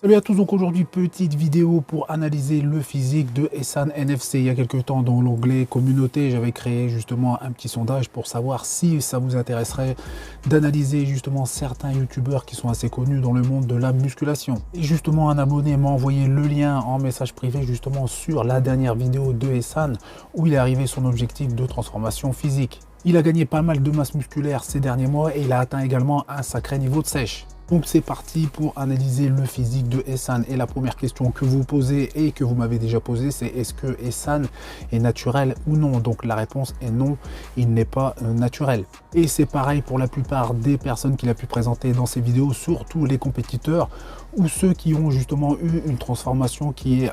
Salut à tous, donc aujourd'hui petite vidéo pour analyser le physique de Ehsan NFC. Il y a quelques temps dans l'onglet communauté, j'avais créé justement un petit sondage pour savoir si ça vous intéresserait d'analyser justement certains youtubeurs qui sont assez connus dans le monde de la musculation. Et justement un abonné m'a envoyé le lien en message privé justement sur la dernière vidéo de Ehsan où il est arrivé son objectif de transformation physique. Il a gagné pas mal de masse musculaire ces derniers mois et il a atteint également un sacré niveau de sèche. Donc c'est parti pour analyser le physique de Ehsan. Et la première question que vous posez et que vous m'avez déjà posée, c'est est-ce que Ehsan est naturel ou non? Donc la réponse est non, il n'est pas naturel. Et c'est pareil pour la plupart des personnes qu'il a pu présenter dans ses vidéos, surtout les compétiteurs ou ceux qui ont justement eu une transformation qui est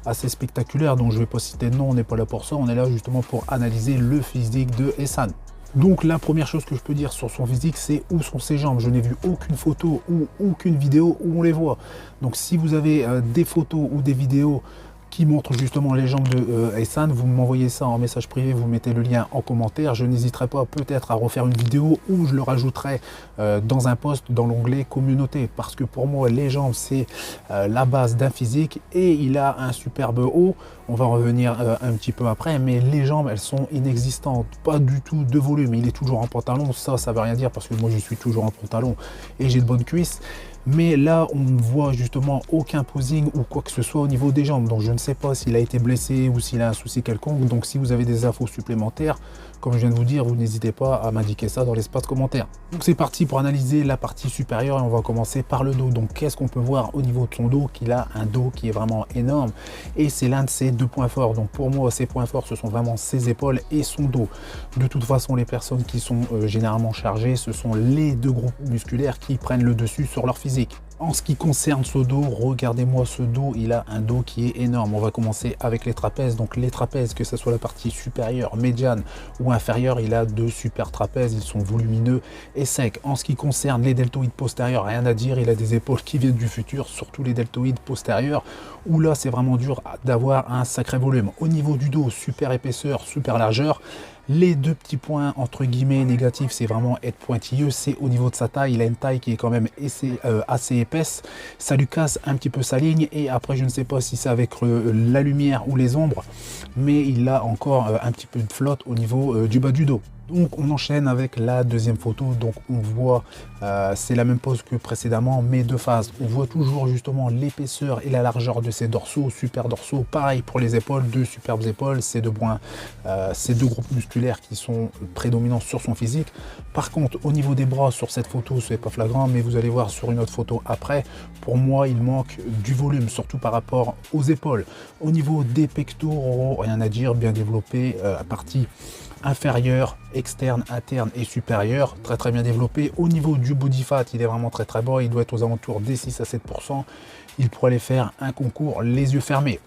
assez spectaculaire. Donc je ne vais pas citer de nom, on n'est pas là pour ça, on est là justement pour analyser le physique de Ehsan. Donc la première chose que je peux dire sur son physique, c'est où sont ses jambes. Je n'ai vu aucune photo ou aucune vidéo où on les voit. Donc si vous avez des photos ou des vidéos qui montrent justement les jambes de Ehsan, vous m'envoyez ça en message privé, vous mettez le lien en commentaire. Je n'hésiterai pas peut-être à refaire une vidéo où je le rajouterai dans un post dans l'onglet communauté, parce que pour moi les jambes c'est la base d'un physique et il a un superbe haut. On va revenir un petit peu après, mais les jambes elles sont inexistantes, pas du tout de volume. Il est toujours en pantalon, ça veut rien dire parce que moi je suis toujours en pantalon et j'ai de bonnes cuisses. Mais là, on ne voit justement aucun posing ou quoi que ce soit au niveau des jambes. Donc, je ne sais pas s'il a été blessé ou s'il a un souci quelconque. Donc, si vous avez des infos supplémentaires, comme je viens de vous dire, vous n'hésitez pas à m'indiquer ça dans l'espace commentaire. Donc, c'est parti pour analyser la partie supérieure et on va commencer par le dos. Donc, qu'est-ce qu'on peut voir au niveau de son dos? Qu'il a un dos qui est vraiment énorme et c'est l'un de ses deux points forts. Donc, pour moi, ses points forts, ce sont vraiment ses épaules et son dos. De toute façon, les personnes qui sont généralement chargées, ce sont les deux groupes musculaires qui prennent le dessus sur leur physique. En ce qui concerne ce dos, regardez-moi ce dos, il a un dos qui est énorme. On va commencer avec les trapèzes. Donc les trapèzes, que ce soit la partie supérieure, médiane ou inférieure, il a deux super trapèzes, ils sont volumineux et secs. En ce qui concerne les deltoïdes postérieurs, rien à dire, il a des épaules qui viennent du futur, surtout les deltoïdes postérieurs, où là c'est vraiment dur d'avoir un sacré volume. Au niveau du dos, super épaisseur, super largeur. Les deux petits points entre guillemets négatifs, c'est vraiment être pointilleux, c'est au niveau de sa taille. Il a une taille qui est quand même assez épaisse, ça lui casse un petit peu sa ligne. Et après je ne sais pas si c'est avec la lumière ou les ombres, mais il a encore un petit peu de flotte au niveau du bas du dos. Donc on enchaîne avec la deuxième photo. Donc on voit, c'est la même pose que précédemment, mais de face. On voit toujours justement l'épaisseur et la largeur de ses dorsaux, super dorsaux. Pareil pour les épaules, deux superbes épaules, ces deux groupes musculaires qui sont prédominants sur son physique. Par contre, au niveau des bras, sur cette photo, ce n'est pas flagrant, mais vous allez voir sur une autre photo après, pour moi, il manque du volume, surtout par rapport aux épaules. Au niveau des pectoraux, rien à dire, bien développé, partie inférieure, externe, interne et supérieure, très bien développé. Au niveau du body fat, il est vraiment très bas, il doit être aux alentours des 6 à 7%. Il pourrait aller faire un concours les yeux fermés.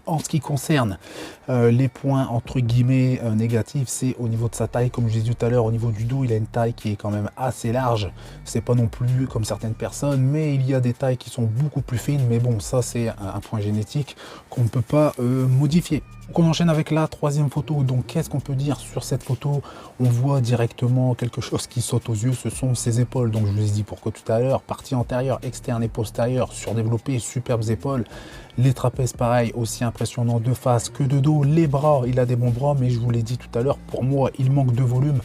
En ce qui concerne les points entre guillemets négatifs, c'est au niveau de sa taille. Comme je disais tout à l'heure, au niveau du dos, il a une taille qui est quand même assez large. C'est pas non plus comme certaines personnes, mais il y a des tailles qui sont beaucoup plus fines. Mais bon, ça c'est un point génétique qu'on ne peut pas modifier. Donc on enchaîne avec la troisième photo. Donc qu'est-ce qu'on peut dire sur cette photo? On voit directement quelque chose qui saute aux yeux, ce sont ses épaules. Donc je vous ai dit pourquoi tout à l'heure, partie antérieure, externe et postérieure, surdéveloppées, superbes épaules. Les trapèzes pareil, aussi impressionnant de face que de dos. Les bras, il a des bons bras, mais je vous l'ai dit tout à l'heure, pour moi il manque de volume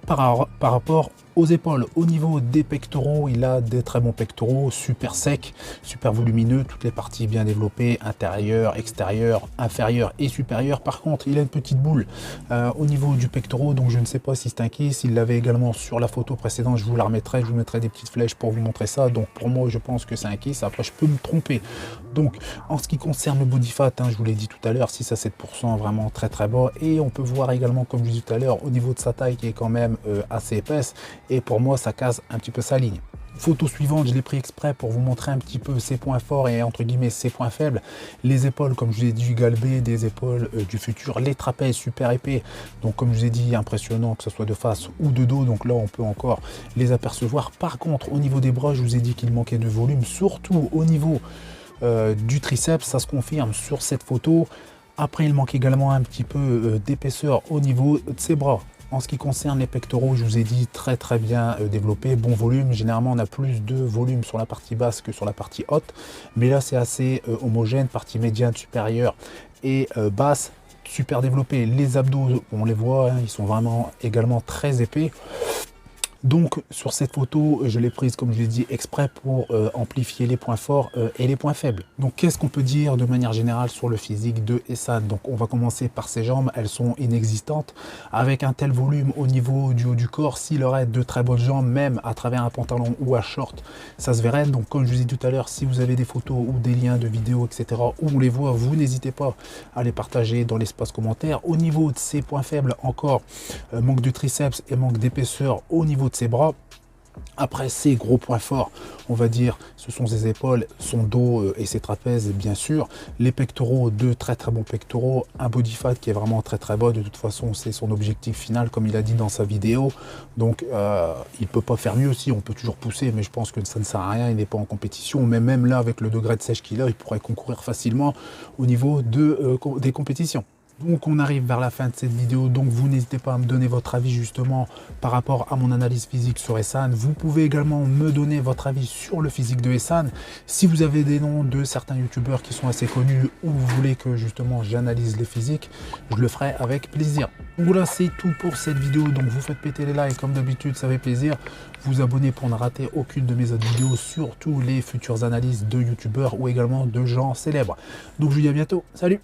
par rapport aux épaules. Au niveau des pectoraux, il a des très bons pectoraux, super secs, super volumineux, toutes les parties bien développées, intérieur, extérieur, inférieur et supérieur. Par contre, il a une petite boule au niveau du pectoral, donc je ne sais pas si c'est un kiss. Il l'avait également sur la photo précédente, je vous la remettrai, je vous mettrai des petites flèches pour vous montrer ça. Donc pour moi, je pense que c'est un kiss. Après, je peux me tromper. Donc en ce qui concerne le body fat, je vous l'ai dit tout à l'heure, 6 à 7%, vraiment très bas. Et on peut voir également, comme je disais tout à l'heure, au niveau de sa taille qui est quand même assez épaisse. Et pour moi, ça casse un petit peu sa ligne. Photo suivante, je l'ai pris exprès pour vous montrer un petit peu ses points forts et entre guillemets ses points faibles. Les épaules, comme je vous ai dit, galbées, des épaules du futur. Les trapèzes super épais, donc comme je vous ai dit, impressionnant que ce soit de face ou de dos. Donc là, on peut encore les apercevoir. Par contre, au niveau des bras, je vous ai dit qu'il manquait de volume, surtout au niveau du triceps. Ça se confirme sur cette photo. Après, il manque également un petit peu d'épaisseur au niveau de ses bras. En ce qui concerne les pectoraux, je vous ai dit très bien développé, bon volume. Généralement on a plus de volume sur la partie basse que sur la partie haute, mais là c'est assez homogène, partie médiane, supérieure et basse, super développé. Les abdos, on les voit, hein, ils sont vraiment également très épais. Donc sur cette photo, je l'ai prise comme je l'ai dit exprès pour amplifier les points forts et les points faibles. Donc qu'est-ce qu'on peut dire de manière générale sur le physique de Ehsan? Donc on va commencer par ses jambes, elles sont inexistantes. Avec un tel volume au niveau du haut du corps, s'il aurait de très bonnes jambes, même à travers un pantalon ou un short, ça se verrait. Donc comme je vous ai dit tout à l'heure, si vous avez des photos ou des liens de vidéos, etc., où on les voit, vous n'hésitez pas à les partager dans l'espace commentaire. Au niveau de ses points faibles, encore manque de triceps et manque d'épaisseur au niveau de ses bras. Après, ses gros points forts, on va dire, ce sont ses épaules, son dos et ses trapèzes, bien sûr. Les pectoraux, deux très bons pectoraux. Un body fat qui est vraiment très bas. De toute façon, c'est son objectif final, comme il a dit dans sa vidéo. Donc, il peut pas faire mieux aussi. On peut toujours pousser, mais je pense que ça ne sert à rien. Il n'est pas en compétition. Mais même là, avec le degré de sèche qu'il a, il pourrait concourir facilement au niveau des compétitions. Donc on arrive vers la fin de cette vidéo, donc vous n'hésitez pas à me donner votre avis justement par rapport à mon analyse physique sur Ehsan. Vous pouvez également me donner votre avis sur le physique de Ehsan. Si vous avez des noms de certains youtubeurs qui sont assez connus ou vous voulez que justement j'analyse les physiques, je le ferai avec plaisir. Donc voilà, c'est tout pour cette vidéo, donc vous faites péter les likes comme d'habitude, ça fait plaisir. Vous abonnez pour ne rater aucune de mes autres vidéos, surtout les futures analyses de youtubeurs ou également de gens célèbres. Donc je vous dis à bientôt, salut!